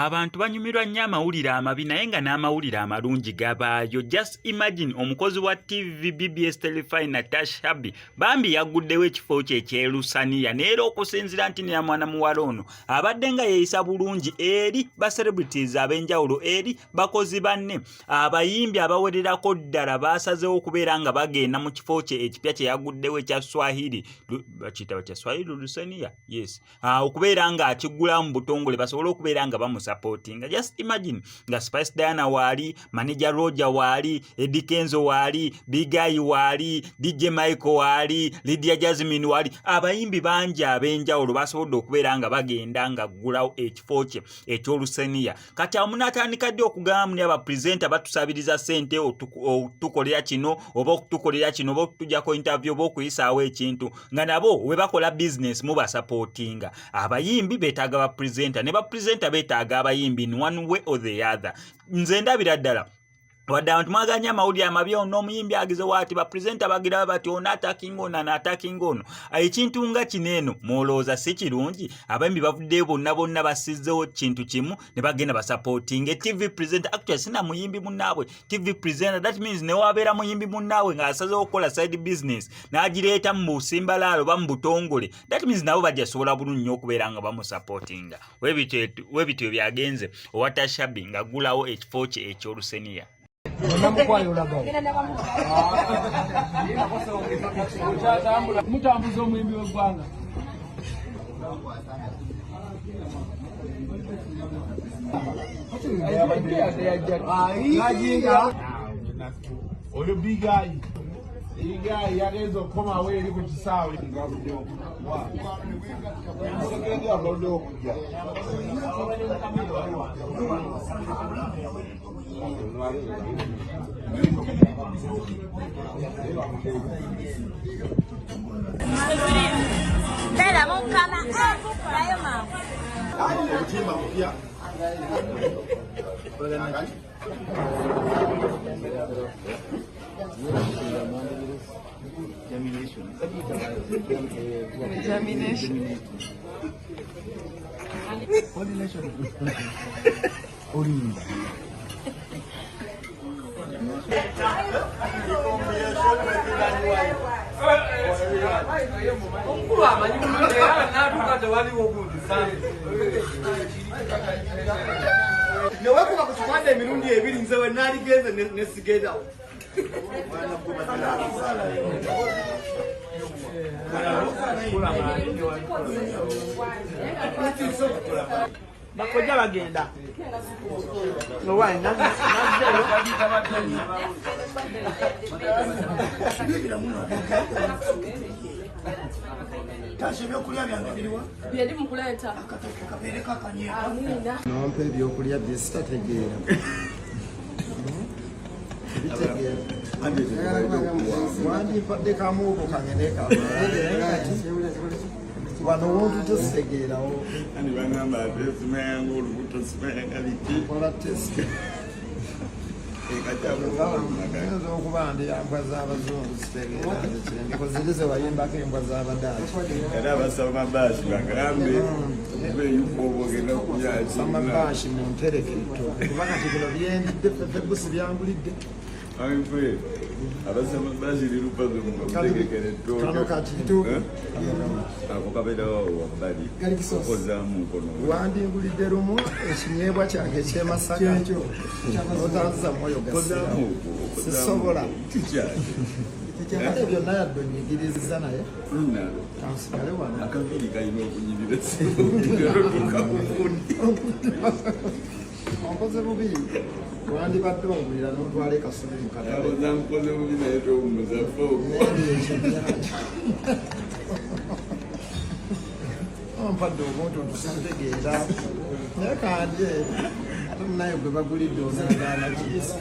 abantu banyumirwa nnyo amawulire amabi naye nga n'amawulire amalungi gabaayo. Just imagine omukozi wa TV BBS Telefine Natasha Habi bambi yaguddewo ekifo kye ekyelusaniya neera okusinziira nti ya mwana muwala ono abadde nga yeeyisa bulungi eri ba celebrities ab'enjawulo eri bakozi banne abayimbi abawererako ddala baasazeewo okubeera nga bagenda mu kifo kye ekipya kye yaguddewo ekya Swahili bakiyita bakya Swahili lusaniya yes okubeera nga akigula mu butongole basobole okubeera nga bamusupportinga. Just imagine nga Spice Diana waali, Manager Roger waali, Eddie Kenzo waali, Big Guy waali, DJ Michael waali, Lydia Jasmine waali, abayimbi bangi ab'enjawulo basobodde okubeera nga bagenda nga ggulawo ekifo kye ekyolusaniya. Kati amunatandika ddi okugamba muni abapresenter batusabiriza ssente otukolera kino oba okutukolera kino oba okutujjako interview oba okuyisaawo ekintu nga nabo we bakola business mu basupportinga. Abayimbi beetaaga bapresenter ne bapresenter beetaaga abayimbi in one way or the other. Nze ndabira ddala wadde abantu mwaganya amawulire amabi ono omuyimbi agize waati bapresenter bagira bati ono attacking ono n'attacking ono ekintu nga kineeno mwolooza si kirungi. Abayimbi bavuddeyo bonna basizzewo kintu kimu ne bagenda basupporting TV presenter. Actually sina muyimbi munnaabwe TV presenter, that means ne wabeera muyimbi munnaabwe ng'asazeewo okukola side business n'agireeta mu busimbalaalo ba mu butongole, that means nabo bajasobola bulungi nnyo okubeera nga bamusupportinga. Webityo byagenze owa Natasha Habi ng'aggulawo ekifo kye ekyoluseniya. Mutambuza omuyimbi w'eggwanga. Oyo Big Guy. Big Guy yagenza okukomawo eri ku kisaawe. Bella, mon camarade, d'ailleurs, maman. Newekuba kuchipanda emirundi ebiri nzewe naligeze nesigeda Bakoja bagenda. No wine na Tasha kulya byange biriwa Byali mukuleta. Kapeleka kanyeka. Amina. Nompe byokulya byesitategeera. Wandimpadde kamuubo kangeneka. Wano wontu tositegeerawo. Ani bangamba atesimaya ng'olubuto simaya kaliki. Kola testi. Oyinza okuba ndi embwa z'abazungu zitegeera zikirengeko ziri ze wayimbako embwa z'abadaaki. Era abasaba mabaashi bagambe obeyuka oba ogenda okubyaki. Amabaashi mu ntereketo. Kuba kati bino byendidde febusi byangulidde. Ayife abasaba mabaashi lirupazo mutegekere ttooke. Kano kati tu. Ako kabeerawo wabbali. Okozaamu mukono. Wandingulidde lumu ekinyeebwa kyange ekyemasaka. Otanza mwoyo gasiramu. Sisobola. Kikyaki. Ate byonna yadde onyigiriza naye. Kansigale wano. Akabiri kalina okunyirira siero tukakufundi. Onkoze bubi. Wandibadde ongulira n'otwala ekasubi mu katale. Abaza nkoze bubi naye towumuzafe okwo. Ompadde obuntu ntusintegeera. Naye kandi ate munaye gwe bagulidde onaagaana kiyisa.